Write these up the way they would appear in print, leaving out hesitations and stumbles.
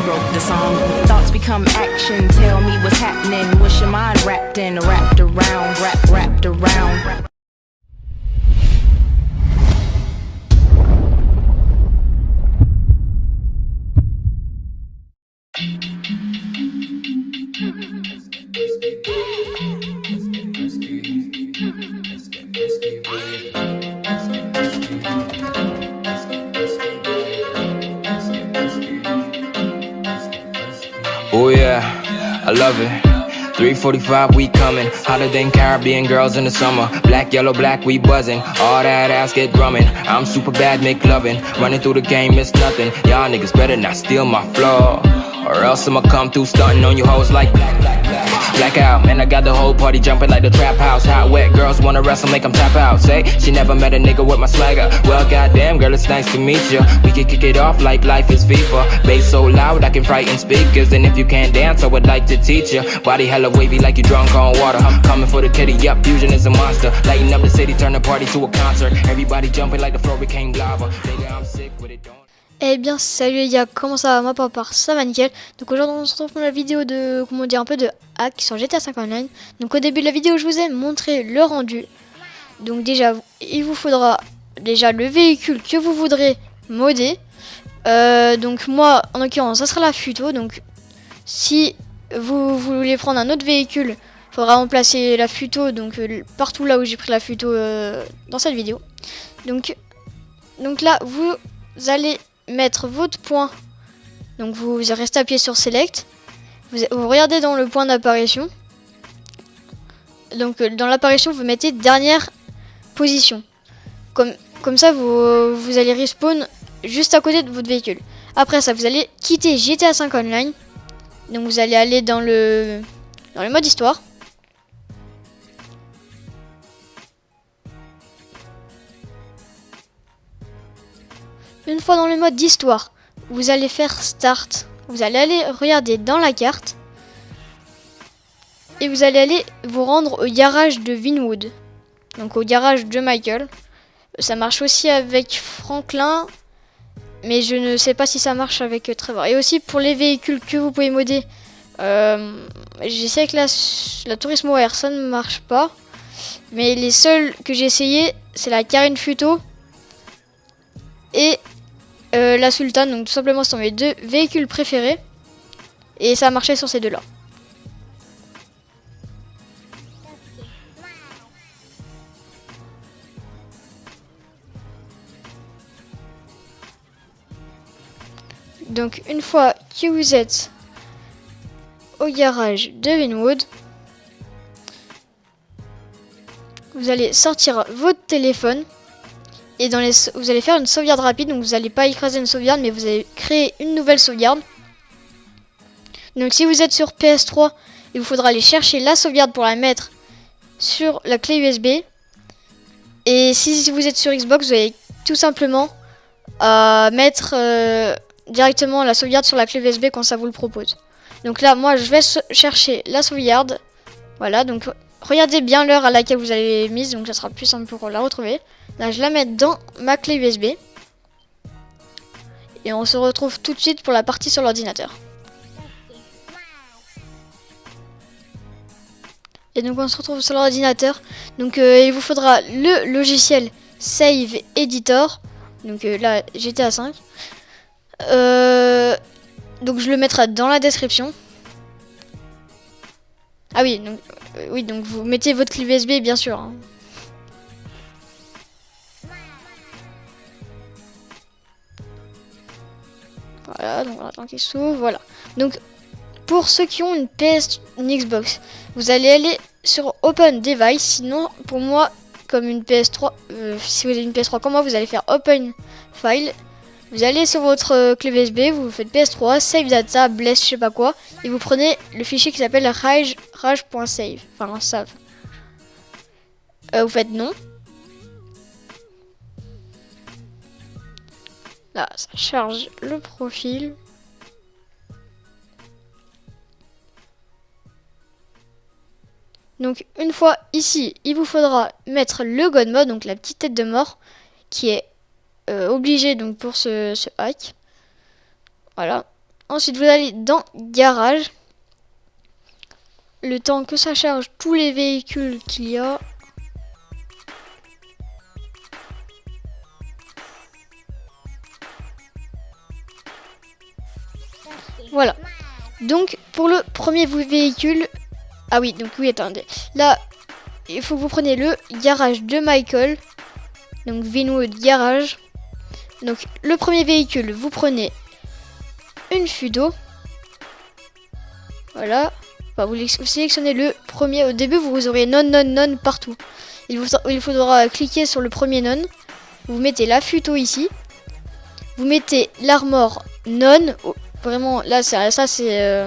wrote the song. Thoughts become action, tell me what's happening. What's your mind wrapped in, wrapped around, wrapped around. Oh yeah, I love it. 3:45, we coming. Hotter than Caribbean girls in the summer. Black, yellow, black, we buzzing. All that ass get drumming. I'm super bad, make loving. Running through the game, it's nothing. Y'all niggas better not steal my flow, or else I'ma come through stunting on you hoes like black, black, black. Blackout, man, I got the whole party jumping like the trap house. Hot, wet girls wanna wrestle, make them tap out. Say, she never met a nigga with my swagger. Well, goddamn, girl, it's nice to meet you. We can kick it off like life is FIFA. Bass so loud, I can frighten speakers. And if you can't dance, I would like to teach you. Body hella wavy like you drunk on water. Coming for the kitty, yup, fusion is a monster. Lighting up the city, turn the party to a concert. Everybody jumping like the floor became lava. Nigga, I'm sick with it, don't... Eh bien salut les gars, comment ça va? Moi pour ma part ça va nickel. Donc aujourd'hui on se retrouve pour la vidéo de, comment dire, un peu de hack sur GTA 5 Online. Donc au début de la vidéo je vous ai montré le rendu. Donc déjà il vous faudra déjà le véhicule que vous voudrez modder. Donc moi en l'occurrence ça sera la Futo. Donc si vous voulez prendre un autre véhicule, il faudra remplacer la Futo donc partout là où j'ai pris la Futo dans cette vidéo. Donc là vous allez mettre votre point, donc vous restez appuyé sur Select, vous regardez dans le point d'apparition, donc dans l'apparition vous mettez dernière position, comme ça vous allez respawn juste à côté de votre véhicule. Après ça vous allez quitter GTA 5 Online, donc vous allez aller dans le mode histoire. Une fois dans le mode d'histoire, vous allez faire Start. Vous allez aller regarder dans la carte. Et vous allez aller vous rendre au garage de Vinwood. Donc au garage de Michael. Ça marche aussi avec Franklin. Mais je ne sais pas si ça marche avec Trevor. Et aussi pour les véhicules que vous pouvez modder. J'essaie avec la Turismo R, ça ne marche pas. Mais les seuls que j'ai essayé, c'est la Carine Futo. Et la Sultan, donc tout simplement ce sont mes deux véhicules préférés et ça a marché sur ces deux là. Donc une fois que vous êtes au garage de Vinwood, vous allez sortir votre téléphone. Et vous allez faire une sauvegarde rapide, donc vous n'allez pas écraser une sauvegarde, mais vous allez créer une nouvelle sauvegarde. Donc si vous êtes sur PS3, il vous faudra aller chercher la sauvegarde pour la mettre sur la clé USB. Et si vous êtes sur Xbox, vous allez tout simplement mettre directement la sauvegarde sur la clé USB quand ça vous le propose. Donc là, moi, je vais chercher la sauvegarde. Voilà, donc regardez bien l'heure à laquelle vous avez mise, donc ça sera plus simple pour la retrouver. Là, je la mets dans ma clé USB. Et on se retrouve tout de suite pour la partie sur l'ordinateur. Et donc, on se retrouve sur l'ordinateur. Donc, il vous faudra le logiciel Save Editor. Donc là, GTA 5. Donc, je le mettrai dans la description. Ah oui, donc vous mettez votre clé USB, bien sûr. Hein. Voilà, donc on attend qu'il s'ouvre, voilà. Donc, pour ceux qui ont une PS, une Xbox, vous allez aller sur Open Device. Sinon, pour moi, comme une PS3, si vous avez une PS3 comme moi, vous allez faire Open File. Vous allez sur votre clé USB, vous faites PS3, Save Data, Bless, je sais pas quoi. Et vous prenez le fichier qui s'appelle rage.save. Enfin, save. Vous faites non. Là, ça charge le profil. Donc, une fois ici, il vous faudra mettre le God Mode, donc la petite tête de mort, qui est obligé donc pour ce hack. Voilà. Ensuite, vous allez dans garage. Le temps que ça charge tous les véhicules qu'il y a. Voilà. Donc, pour le premier véhicule... Ah oui, donc oui, attendez. Là, il faut que vous preniez le garage de Michael. Donc, Vinwood Garage. Donc, le premier véhicule, vous prenez une futo. Voilà. Enfin, vous sélectionnez le premier. Au début, vous aurez non, non, non partout. Il faudra cliquer sur le premier non. Vous mettez la futo ici. Vous mettez l'armor non. Vraiment, là, ça c'est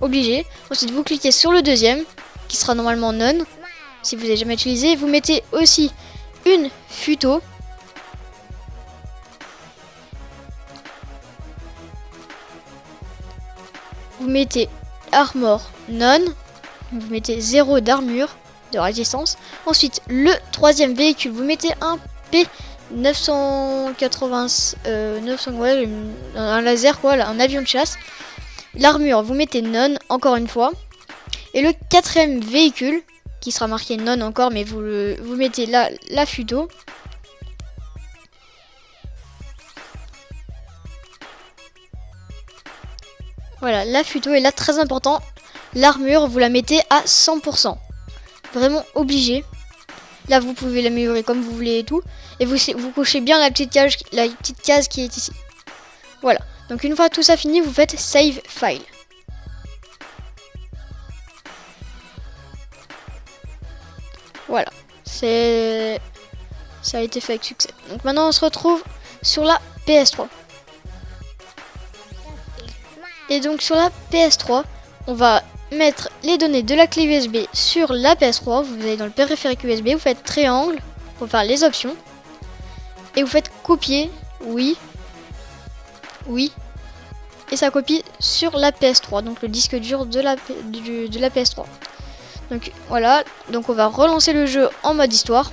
obligé. Ensuite, vous cliquez sur le deuxième, qui sera normalement non, si vous n'avez jamais utilisé. Vous mettez aussi une futo. Vous mettez armor non. Vous mettez 0 d'armure, de résistance. Ensuite, le troisième véhicule, vous mettez un P980, 900, ouais, un laser, quoi, un avion de chasse. L'armure, vous mettez non, encore une fois. Et le quatrième véhicule, qui sera marqué non encore, mais vous mettez là la futo. Voilà, la futo est là, très important. L'armure, vous la mettez à 100%. Vraiment obligé. Là, vous pouvez l'améliorer comme vous voulez et tout. Et vous cochez bien la petite case qui est ici. Voilà. Donc une fois tout ça fini, vous faites Save File. Voilà. Ça a été fait avec succès. Donc maintenant, on se retrouve sur la PS3. Et donc sur la PS3, on va mettre les données de la clé USB sur la PS3. Vous allez dans le périphérique USB, vous faites triangle pour faire les options. Et vous faites copier, oui. Et ça copie sur la PS3, donc le disque dur de la PS3. Donc voilà, donc on va relancer le jeu en mode histoire.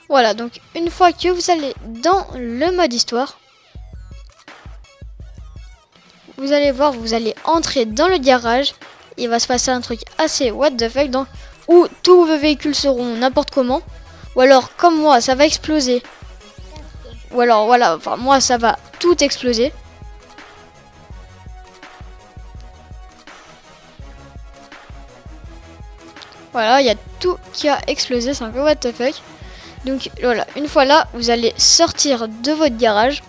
Voilà, donc une fois que vous allez dans le mode histoire, vous allez voir, vous allez entrer dans le garage. Il va se passer un truc assez what the fuck, où tous vos véhicules seront n'importe comment. Ou alors, comme moi, ça va exploser. Ou alors, voilà, enfin moi, ça va tout exploser. Voilà, il y a tout qui a explosé, c'est un peu what the fuck. Donc voilà, une fois là, vous allez sortir de votre garage.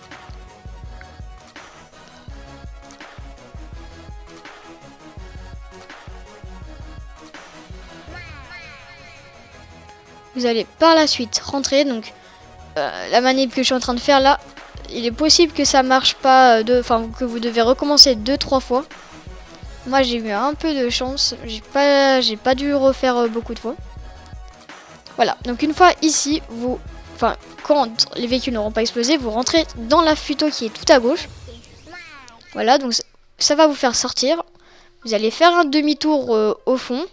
Vous allez par la suite rentrer. Donc la manip que je suis en train de faire là, il est possible que ça marche pas, enfin que vous devez recommencer 2-3 fois. Moi j'ai eu un peu de chance, j'ai pas dû refaire beaucoup de fois. Voilà, donc une fois ici, quand les véhicules n'auront pas explosé, vous rentrez dans la futo qui est tout à gauche. Voilà, donc ça va vous faire sortir. Vous allez faire un demi-tour au fond.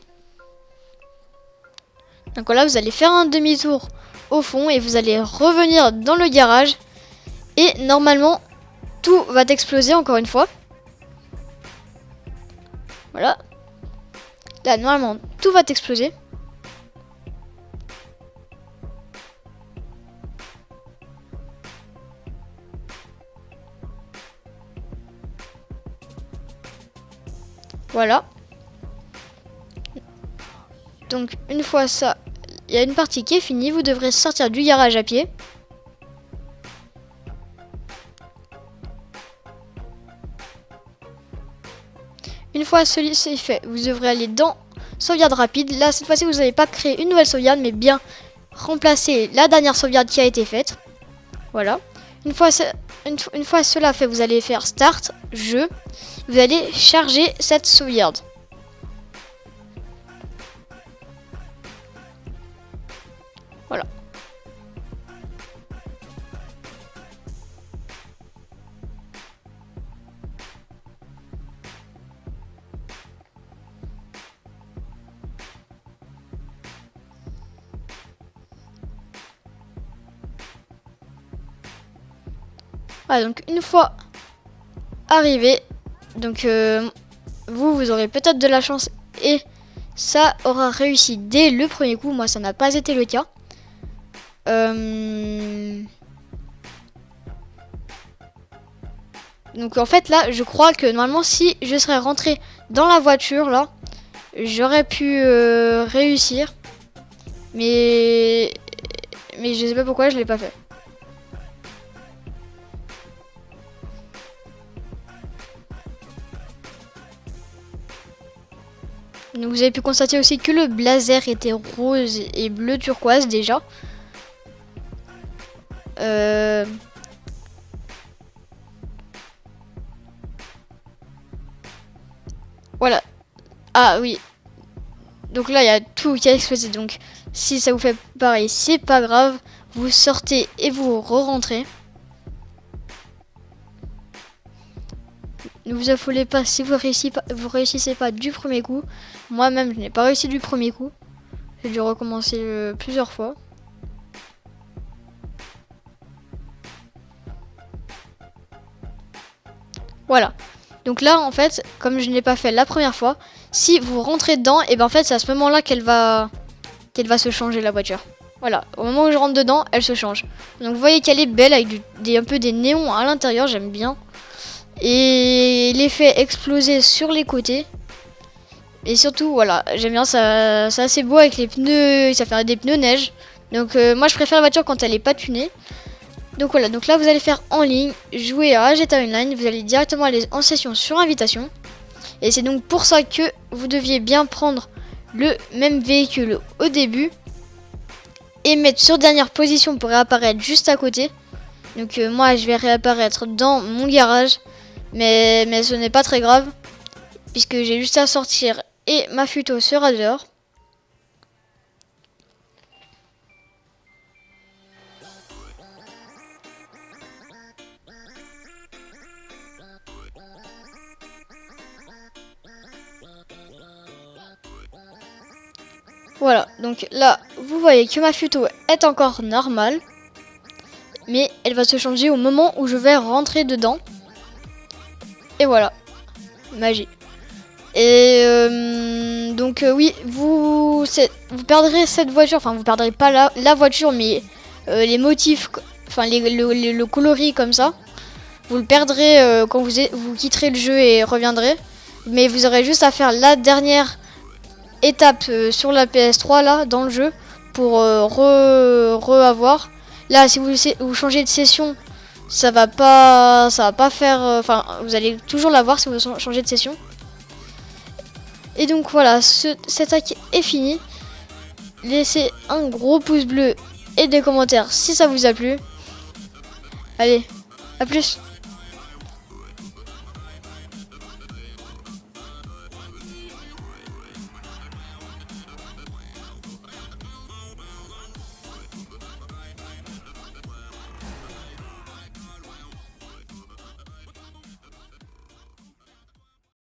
Donc voilà, vous allez faire un demi-tour au fond et vous allez revenir dans le garage. Et normalement, tout va exploser encore une fois. Voilà. Là, normalement, tout va exploser. Voilà. Donc une fois ça, il y a une partie qui est finie. Vous devrez sortir du garage à pied. Une fois celui-ci fait, vous devrez aller dans sauvegarde rapide. Là, cette fois-ci, vous n'allez pas créer une nouvelle sauvegarde, mais bien remplacer la dernière sauvegarde qui a été faite. Voilà. Une fois une fois cela fait, vous allez faire Start, Jeu. Vous allez charger cette sauvegarde. Voilà. Voilà, donc une fois arrivé, donc vous aurez peut-être de la chance et ça aura réussi dès le premier coup. Moi, ça n'a pas été le cas. Donc en fait là, je crois que normalement si je serais rentré dans la voiture là, j'aurais pu réussir. Mais je sais pas pourquoi je l'ai pas fait. Donc vous avez pu constater aussi que le blazer était rose et bleu turquoise déjà. Voilà. Ah oui. Donc là il y a tout qui a explosé. Donc si ça vous fait pareil, c'est pas grave. Vous sortez et vous re-rentrez. Ne vous affolez pas si vous réussissez pas du premier coup. Moi-même, je n'ai pas réussi du premier coup. J'ai dû recommencer plusieurs fois. Voilà. Donc là, en fait, comme je ne l'ai pas fait la première fois, si vous rentrez dedans, et ben en fait, c'est à ce moment-là qu'elle va se changer la voiture. Voilà. Au moment où je rentre dedans, elle se change. Donc vous voyez qu'elle est belle avec un peu des néons à l'intérieur. J'aime bien. Et l'effet explosé sur les côtés. Et surtout, voilà, j'aime bien, ça, c'est assez beau avec les pneus, ça fait des pneus neige. Donc moi je préfère la voiture quand elle est pas tunée. Donc voilà, donc là vous allez faire en ligne, jouer à GTA Online, vous allez directement aller en session sur invitation. Et c'est donc pour ça que vous deviez bien prendre le même véhicule au début. Et mettre sur dernière position pour réapparaître juste à côté. Donc moi je vais réapparaître dans mon garage. Mais ce n'est pas très grave. Puisque j'ai juste à sortir et ma futo sera dehors. Voilà, donc là, vous voyez que ma futo est encore normale. Mais elle va se changer au moment où je vais rentrer dedans. Et voilà, magie. Et donc oui, vous perdrez cette voiture, enfin vous perdrez pas la voiture, mais les motifs, enfin le coloris comme ça, vous le perdrez quand vous quitterez le jeu et reviendrez. Mais vous aurez juste à faire la dernière étape sur la PS3 là, dans le jeu, pour avoir. Là, si vous changez de session, ça va pas faire, enfin vous allez toujours l'avoir si vous changez de session. Et donc voilà, cet hack est fini. Laissez un gros pouce bleu et des commentaires si ça vous a plu. Allez, à plus.